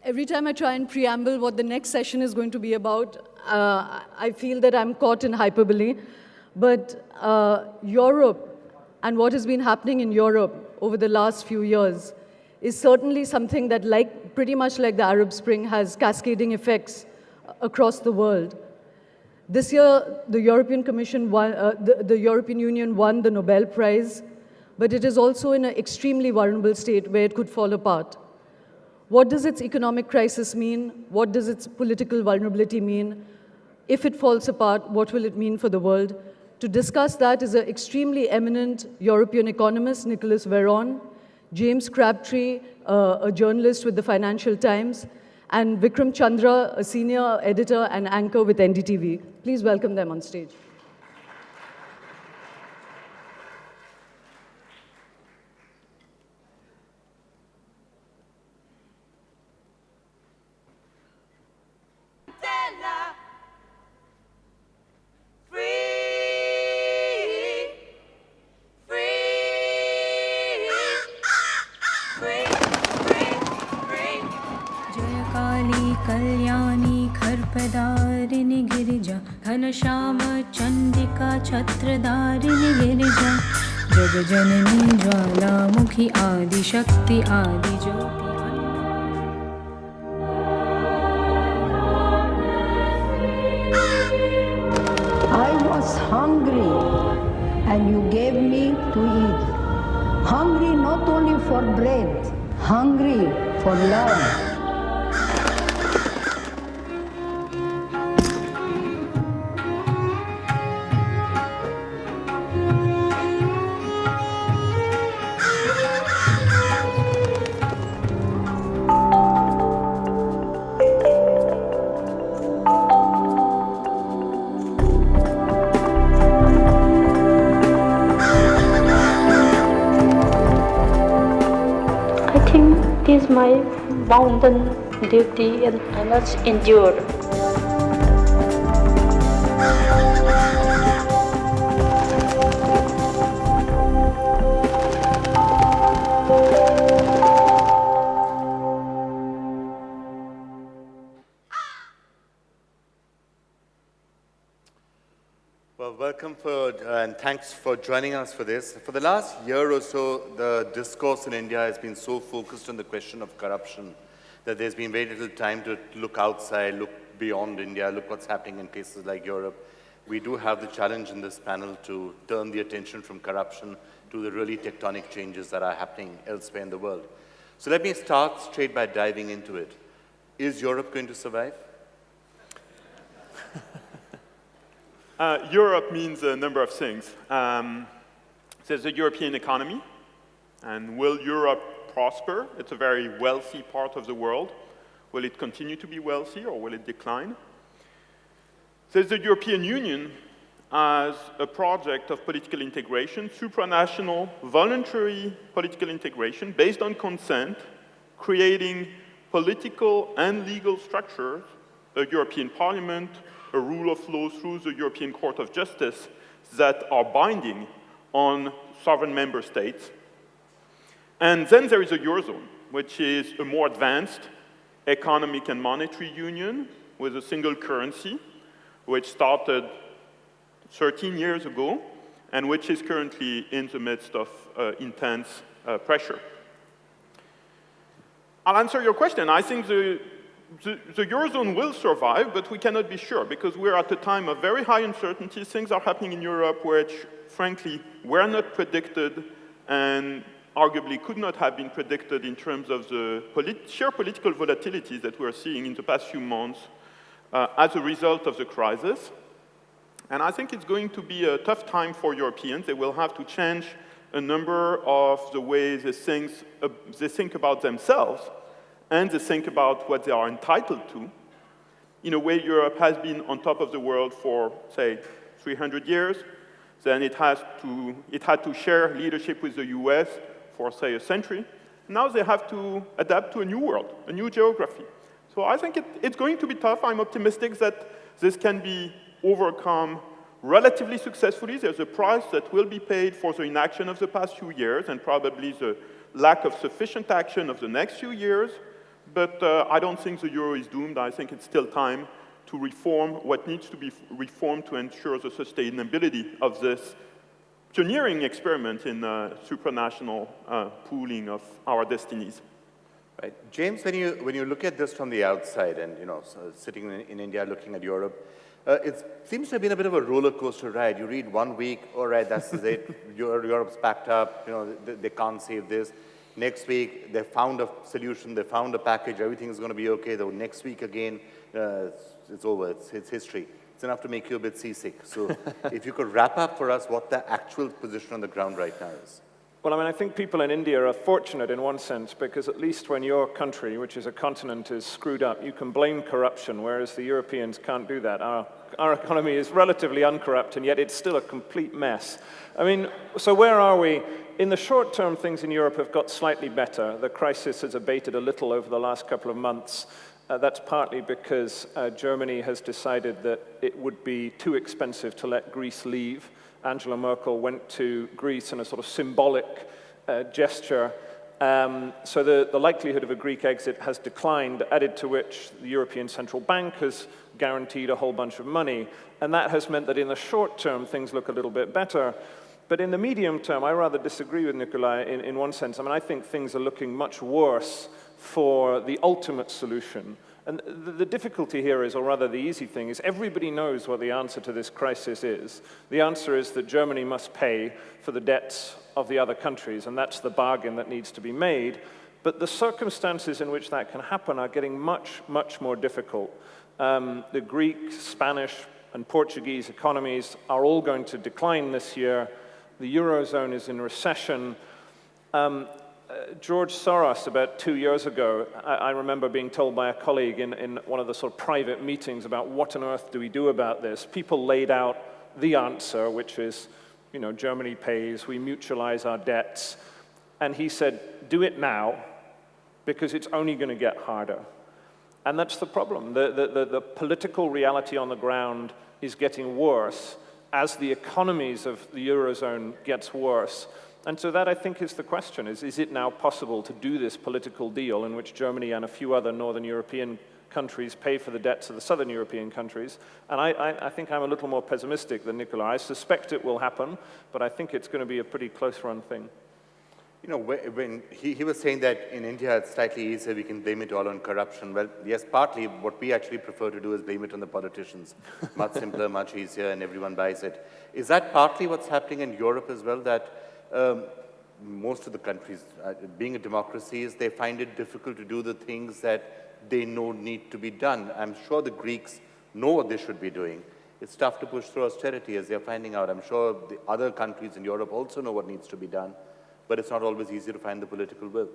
Every time I try and preamble what the next session is going to be about, I feel that I'm caught in hyperbole. But Europe and what has been happening in Europe over the last few years is certainly something that, pretty much like the Arab Spring, has cascading effects across the world. This year, the European Commission won, the European Union won the Nobel Prize, but it is also in an extremely vulnerable state where it could fall apart. What does its economic crisis mean? What does its political vulnerability mean? If it falls apart, what will it mean for the world? To discuss that is an extremely eminent European economist, Nicolas Veron, James Crabtree, a journalist with the Financial Times, and Vikram Chandra, a senior editor and anchor with NDTV. Please welcome them on stage. Kalyani खरपदारिणि Girija Ghanshyam Chandika छत्रधारिणि Girija जगजननी Jwalamukhi Adishakti आदिज्योति I was hungry and you gave me to eat. Hungry not only for bread, hungry for love. It is my bounden duty and I must endure. Well, welcome and thanks for joining us for this. For the last year or so, the discourse in India has been so focused on the question of corruption that there's been very little time to look outside, look beyond India, look what's happening in places like Europe. We do have the challenge in this panel to turn the attention from corruption to the really tectonic changes that are happening elsewhere in the world. So let me start straight by diving into it. Is Europe going to survive? Europe means a number of things. There's the European economy, and will Europe prosper? It's a very wealthy part of the world. Will it continue to be wealthy, or will it decline? There's the European Union as a project of political integration, supranational, voluntary political integration based on consent, creating political and legal structures, a European Parliament, a rule of law through the European Court of Justice that are binding on sovereign member states. And then there is a Eurozone, which is a more advanced economic and monetary union with a single currency, which started 13 years ago and which is currently in the midst of intense pressure. I'll answer your question. I think the Eurozone will survive, but we cannot be sure because we're at a time of very high uncertainty. Things are happening in Europe which, frankly, were not predicted and arguably could not have been predicted in terms of the sheer political volatility that we're seeing in the past few months as a result of the crisis. And I think it's going to be a tough time for Europeans. They will have to change a number of the ways they think about themselves and they think about what they are entitled to. In a way, Europe has been on top of the world for, say, 300 years. Then it had to share leadership with the US for, say, a century. Now they have to adapt to a new world, a new geography. So I think it's going to be tough. I'm optimistic that this can be overcome relatively successfully. There's a price that will be paid for the inaction of the past few years and probably the lack of sufficient action of the next few years. but I don't think the euro is doomed. I think it's still time to reform what needs to be reformed to ensure the sustainability of this pioneering experiment in supranational pooling of our destinies. Right. James, when you look at this from the outside and, sitting in India looking at Europe, it seems to have been a bit of a roller coaster ride. You read 1 week, all right, that's it, Europe's packed up, they can't save this. Next week, they found a solution, they found a package, everything is going to be okay. The next week again, it's over, it's history. It's enough to make you a bit seasick. So if you could wrap up for us what the actual position on the ground right now is. Well, I mean, I think people in India are fortunate in one sense, because at least when your country, which is a continent, is screwed up, you can blame corruption, whereas the Europeans can't do that. Our economy is relatively uncorrupt, and yet it's still a complete mess. I mean, so where are we? In the short term, things in Europe have got slightly better. The crisis has abated a little over the last couple of months. That's partly because Germany has decided that it would be too expensive to let Greece leave. Angela Merkel went to Greece in a sort of symbolic gesture. So the likelihood of a Greek exit has declined, added to which the European Central Bank has guaranteed a whole bunch of money. And that has meant that in the short term, things look a little bit better. But in the medium term, I rather disagree with Nicolas in one sense. I mean, I think things are looking much worse for the ultimate solution. And the difficulty here is, or rather the easy thing, is everybody knows what the answer to this crisis is. The answer is that Germany must pay for the debts of the other countries, and that's the bargain that needs to be made. But the circumstances in which that can happen are getting much, much more difficult. The Greek, Spanish, and Portuguese economies are all going to decline this year. The Eurozone is in recession. George Soros, about 2 years ago, I remember being told by a colleague in one of the sort of private meetings about what on earth do we do about this. People laid out the answer, which is, Germany pays, we mutualize our debts. And he said, do it now, because it's only going to get harder. And that's the problem. The political reality on the ground is getting worse as the economies of the Eurozone gets worse. And so that, I think, is the question, is it now possible to do this political deal in which Germany and a few other Northern European countries pay for the debts of the Southern European countries? And I think I'm a little more pessimistic than Nicolas. I suspect it will happen, but I think it's going to be a pretty close-run thing. When he was saying that in India it's slightly easier, we can blame it all on corruption. Well, yes, partly what we actually prefer to do is blame it on the politicians. Much simpler, much easier, and everyone buys it. Is that partly what's happening in Europe as well, that most of the countries, being a democracies, they find it difficult to do the things that they know need to be done? I'm sure the Greeks know what they should be doing. It's tough to push through austerity, as they're finding out. I'm sure the other countries in Europe also know what needs to be done, but it's not always easy to find the political will.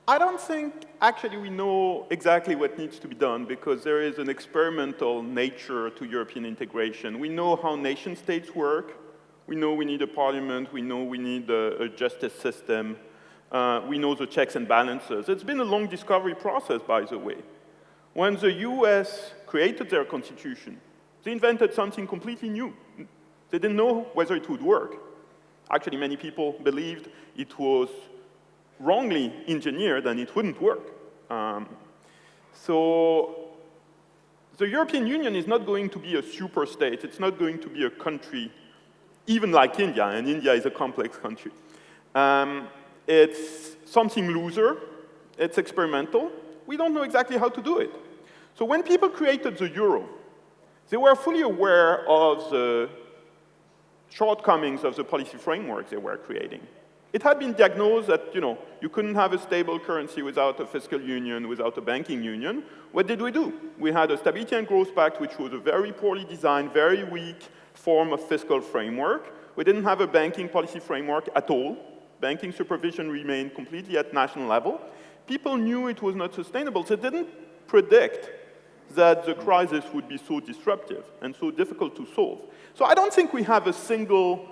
I don't think, actually, we know exactly what needs to be done, because there is an experimental nature to European integration. We know how nation states work. We know we need a parliament. We know we need a justice system. We know the checks and balances. It's been a long discovery process, by the way. When the US created their constitution, they invented something completely new. They didn't know whether it would work. Actually, many people believed it was wrongly engineered and it wouldn't work. So the European Union is not going to be a super state. It's not going to be a country, even like India, and India is a complex country. It's something looser. It's experimental. We don't know exactly how to do it. So when people created the euro, they were fully aware of the shortcomings of the policy framework they were creating. It had been diagnosed that, you couldn't have a stable currency without a fiscal union, without a banking union. What did we do? We had a Stability and Growth Pact, which was a very poorly designed, very weak form of fiscal framework. We didn't have a banking policy framework at all. Banking supervision remained completely at national level. People knew it was not sustainable, so they didn't predict that the crisis would be so disruptive and so difficult to solve. So I don't think we have a single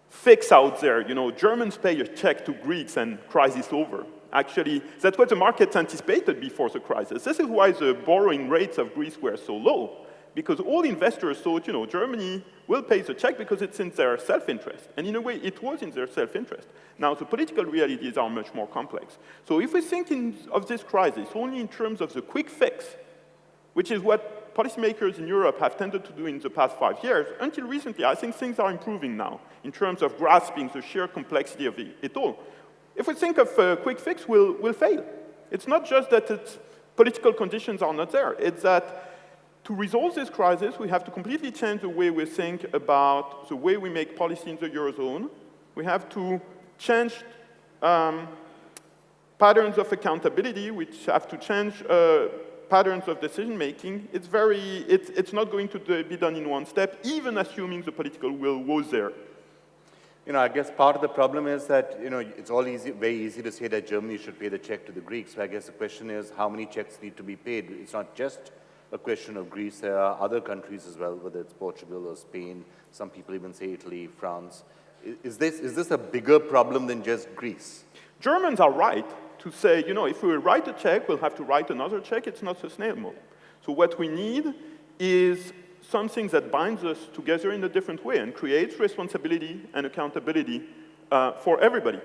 fix out there. Germans pay a check to Greeks and crisis over. Actually, that's what the markets anticipated before the crisis. This is why the borrowing rates of Greece were so low. because all investors thought, Germany will pay the check because it's in their self-interest. And in a way, it was in their self-interest. Now, the political realities are much more complex. So if we think of this crisis only in terms of the quick fix, which is what policymakers in Europe have tended to do in the past 5 years, until recently, I think things are improving now in terms of grasping the sheer complexity of it all. If we think of a quick fix, we'll fail. It's not just that political conditions are not there. It's that to resolve this crisis, we have to completely change the way we think about the way we make policy in the Eurozone. We have to change patterns of accountability, which have to change patterns of decision-making. It's not going to be done in one step, even assuming the political will was there. I guess part of the problem is that, it's all very easy to say that Germany should pay the check to the Greeks. So I guess the question is how many checks need to be paid. It's not just a question of Greece. There are other countries as well, whether it's Portugal or Spain. Some people even say Italy, France. Is this a bigger problem than just Greece? Germans are right to say, if we write a check, we'll have to write another check. It's not sustainable. So what we need is something that binds us together in a different way and creates responsibility and accountability for everybody.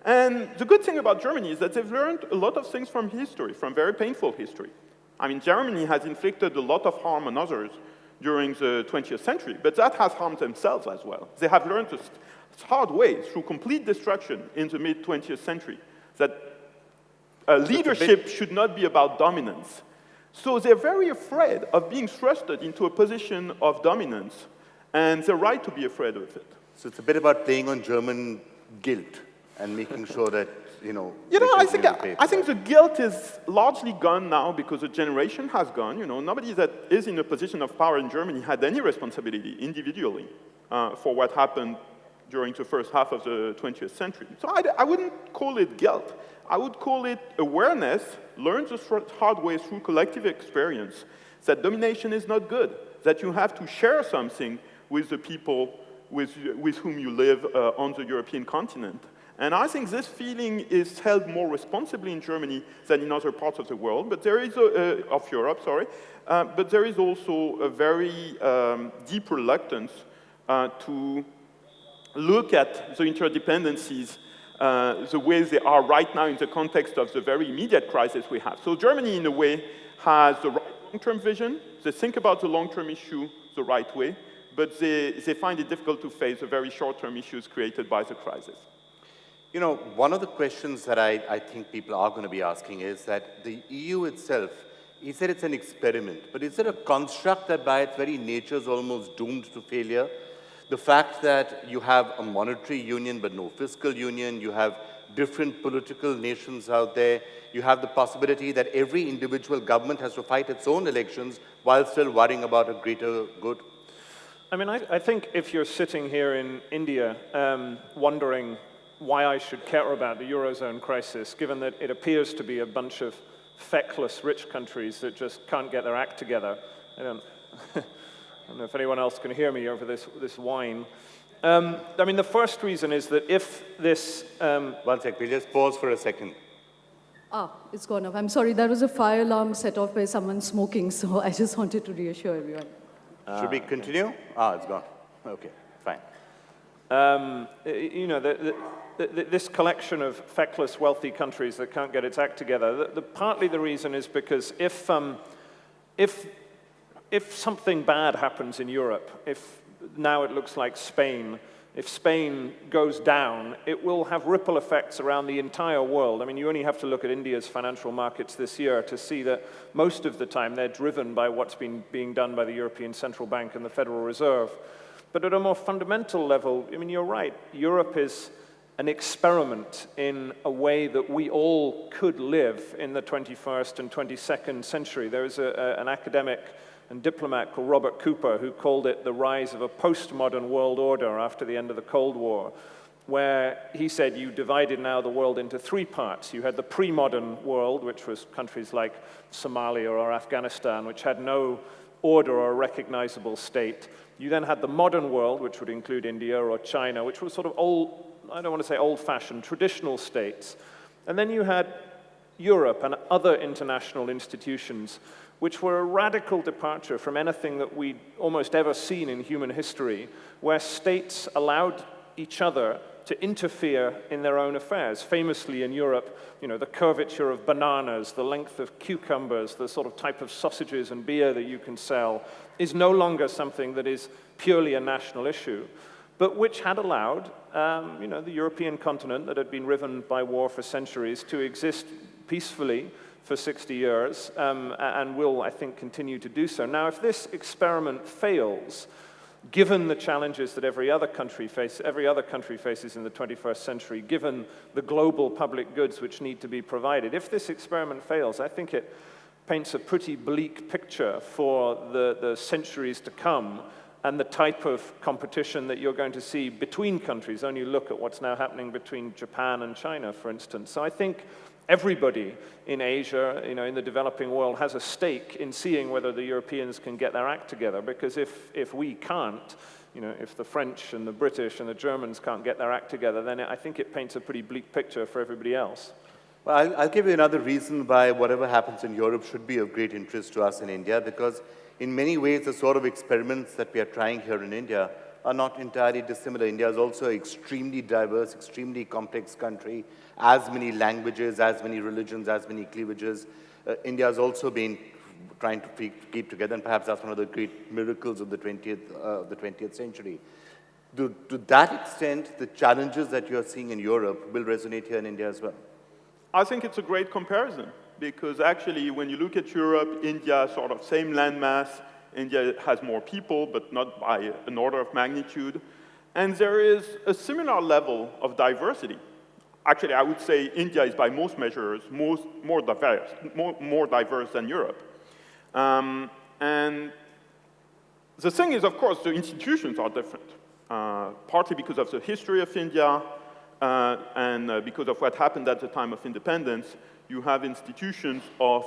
And the good thing about Germany is that they've learned a lot of things from history, from very painful history. I mean, Germany has inflicted a lot of harm on others during the 20th century, but that has harmed themselves as well. They have learned the hard way, through complete destruction in the mid-20th century, that leadership should not be about dominance. So they're very afraid of being thrusted into a position of dominance, and they're right to be afraid of it. So it's a bit about playing on German guilt and making sure that, I think the guilt is largely gone now because a generation has gone. Nobody that is in a position of power in Germany had any responsibility individually for what happened during the first half of the 20th century. So I wouldn't call it guilt. I would call it awareness, learned the hard way through collective experience, that domination is not good, that you have to share something with the people with whom you live on the European continent. And I think this feeling is held more responsibly in Germany than in other parts of the world, but there is of Europe, sorry. But there is also a very deep reluctance to look at the interdependencies the way they are right now in the context of the very immediate crisis we have. So Germany, in a way, has the right long-term vision. They think about the long-term issue the right way, but they find it difficult to face the very short-term issues created by the crisis. One of the questions that I think people are going to be asking is that the EU itself, he said it's an experiment, but is it a construct that by its very nature is almost doomed to failure? The fact that you have a monetary union but no fiscal union, you have different political nations out there, you have the possibility that every individual government has to fight its own elections while still worrying about a greater good. I mean, I think if you're sitting here in India wondering why I should care about the Eurozone crisis, given that it appears to be a bunch of feckless rich countries that just can't get their act together, I don't know if anyone else can hear me over this whine. I mean, the first reason is that if this... One sec, we'll just pause for a second. It's gone off. I'm sorry, that was a fire alarm set off by someone smoking, so I just wanted to reassure everyone. Should we continue? It's gone. Okay, fine. This collection of feckless, wealthy countries that can't get its act together, partly the reason is because if something bad happens in Europe, if now it looks like Spain, if Spain goes down, it will have ripple effects around the entire world. I mean, you only have to look at India's financial markets this year to see that most of the time they're driven by what's been being done by the European Central Bank and the Federal Reserve. But at a more fundamental level, I mean, you're right, Europe is an experiment in a way that we all could live in the 21st and 22nd century. There was an academic and diplomat called Robert Cooper who called it the rise of a postmodern world order after the end of the Cold War, where he said you divided now the world into three parts. You had the pre-modern world, which was countries like Somalia or Afghanistan, which had no order or recognizable state. You then had the modern world, which would include India or China, which was sort of old, I don't want to say old-fashioned, traditional states. And then you had Europe and other international institutions, which were a radical departure from anything that we'd almost ever seen in human history, where states allowed each other to interfere in their own affairs. Famously in Europe, the curvature of bananas, the length of cucumbers, the sort of type of sausages and beer that you can sell is no longer something that is purely a national issue, but which had allowed, the European continent that had been riven by war for centuries to exist peacefully for 60 years, and will, I think, continue to do so. Now, if this experiment fails, given the challenges that every other country faces in the 21st century, given the global public goods which need to be provided, if this experiment fails, I think it paints a pretty bleak picture for the centuries to come and the type of competition that you're going to see between countries. Only look at what's now happening between Japan and China, for instance. So I think everybody in Asia, in the developing world, has a stake in seeing whether the Europeans can get their act together, because if we can't, if the French and the British and the Germans can't get their act together, then I think it paints a pretty bleak picture for everybody else. Well, I'll give you another reason why whatever happens in Europe should be of great interest to us in India, because in many ways, the sort of experiments that we are trying here in India are not entirely dissimilar. India is also an extremely diverse, extremely complex country, as many languages, as many religions, as many cleavages. India has also been trying to keep together, and perhaps that's one of the great miracles of the 20th century. To that extent, the challenges that you're seeing in Europe will resonate here in India as well. I think it's a great comparison, because actually when you look at Europe, India, sort of same landmass, India has more people, but not by an order of magnitude. And there is a similar level of diversity. Actually, I would say India is by most measures more diverse than Europe. And the thing is, of course, the institutions are different, partly because of the history of India, and because of what happened at the time of independence. You have institutions of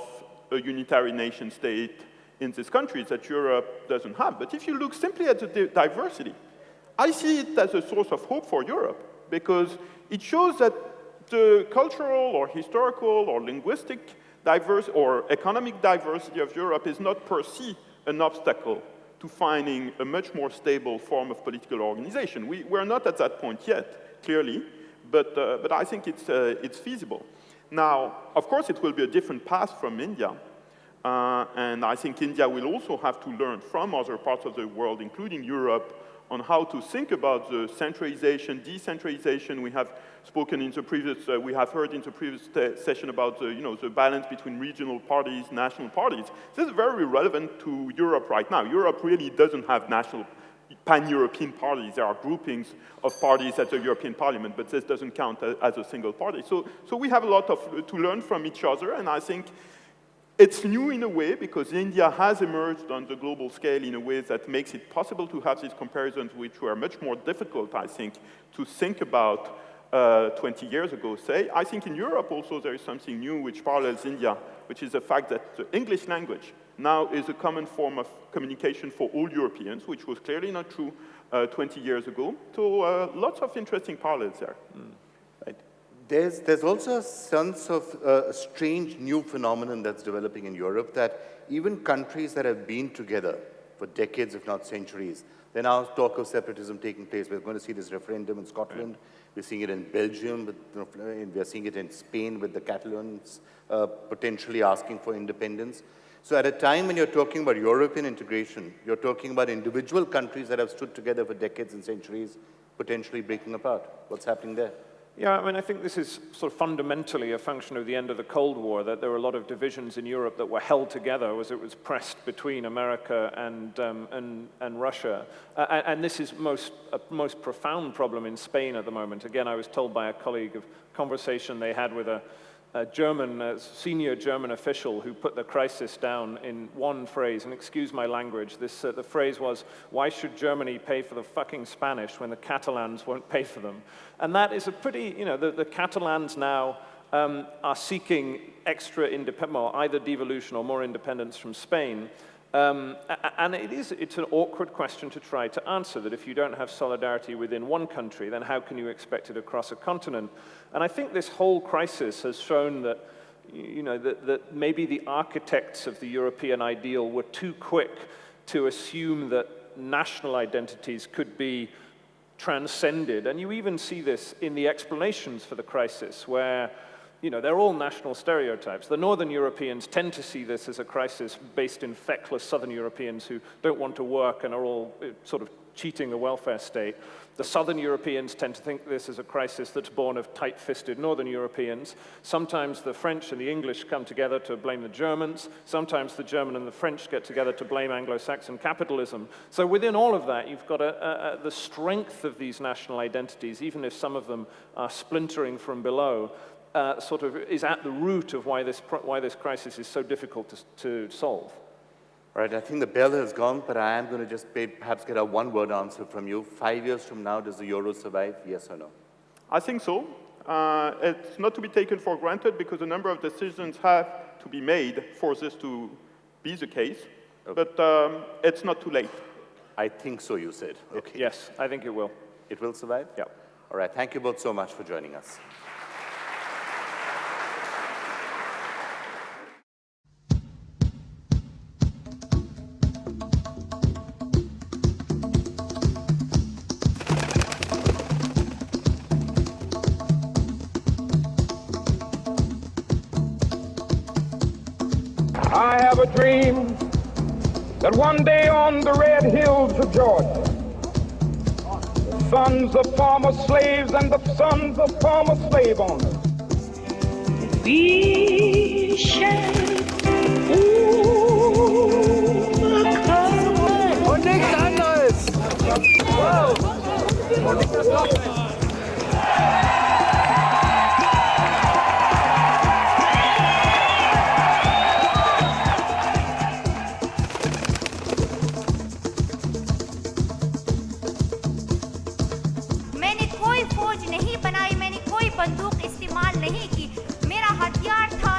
a unitary nation state in these countries that Europe doesn't have. But if you look simply at the diversity, I see it as a source of hope for Europe, because it shows that the cultural or historical or linguistic or economic diversity of Europe is not per se an obstacle to finding a much more stable form of political organization. We're not at that point yet, clearly, but I think it's feasible. Now, of course, it will be a different path from India, and I think India will also have to learn from other parts of the world, including Europe, on how to think about the centralization, decentralization. We have spoken in the previous, we have heard in the previous session about the balance between regional parties, national parties. This is very relevant to Europe right now. Europe really doesn't have national pan-European parties. There are groupings of parties at the European Parliament, but this doesn't count as a single party. So we have a lot to learn from each other, and I think it's new in a way because India has emerged on the global scale in a way that makes it possible to have these comparisons, which were much more difficult, I think, to think about 20 years ago, say. I think in Europe also there is something new which parallels India, which is the fact that the English language now is a common form of communication for all Europeans, which was clearly not true 20 years ago. So lots of interesting parallels there. Right. There's also a sense of a strange new phenomenon that's developing in Europe, that even countries that have been together for decades, if not centuries, there's now talk of separatism taking place. We're going to see this referendum in Scotland. We're seeing it in Belgium. We're seeing it in Spain with the Catalans potentially asking for independence. So at a time when you're talking about European integration, you're talking about individual countries that have stood together for decades and centuries potentially breaking apart. What's happening there? Yeah, I mean, I think this is sort of fundamentally a function of the end of the Cold War, that there were a lot of divisions in Europe that were held together as it was pressed between America and Russia. And this is a most profound problem in Spain at the moment. Again, I was told by a colleague of a conversation they had with a senior German official who put the crisis down in one phrase, and excuse my language, the phrase was, "Why should Germany pay for the fucking Spanish when the Catalans won't pay for them?" And that is a pretty, the Catalans now are seeking extra independence, either devolution or more independence from Spain. And it's an awkward question to try to answer, that if you don't have solidarity within one country, then how can you expect it across a continent? And I think this whole crisis has shown that that maybe the architects of the European ideal were too quick to assume that national identities could be transcended. And you even see this in the explanations for the crisis, where they're all national stereotypes. The Northern Europeans tend to see this as a crisis based in feckless Southern Europeans who don't want to work and are all sort of cheating the welfare state. The Southern Europeans tend to think this is a crisis that's born of tight-fisted Northern Europeans. Sometimes the French and the English come together to blame the Germans. Sometimes the German and the French get together to blame Anglo-Saxon capitalism. So within all of that, you've got the strength of these national identities, even if some of them are splintering from below, sort of is at the root of why this crisis is so difficult to solve. All right, I think the bell has gone, but I am going to just perhaps get a one-word answer from you. 5 years from now, does the euro survive, yes or no? I think so. It's not to be taken for granted because a number of decisions have to be made for this to be the case, but it's not too late. I think so, you said. Okay. Yes, I think it will. It will survive? Yeah. All right, thank you both so much for joining us. I have a dream that one day on the red hills of Georgia, the sons of former slaves and the sons of former slave owners, We shall मैंने कोई फौज नहीं बनाई, मैंने कोई बंदूक इस्तेमाल नहीं की, मेरा हथियार था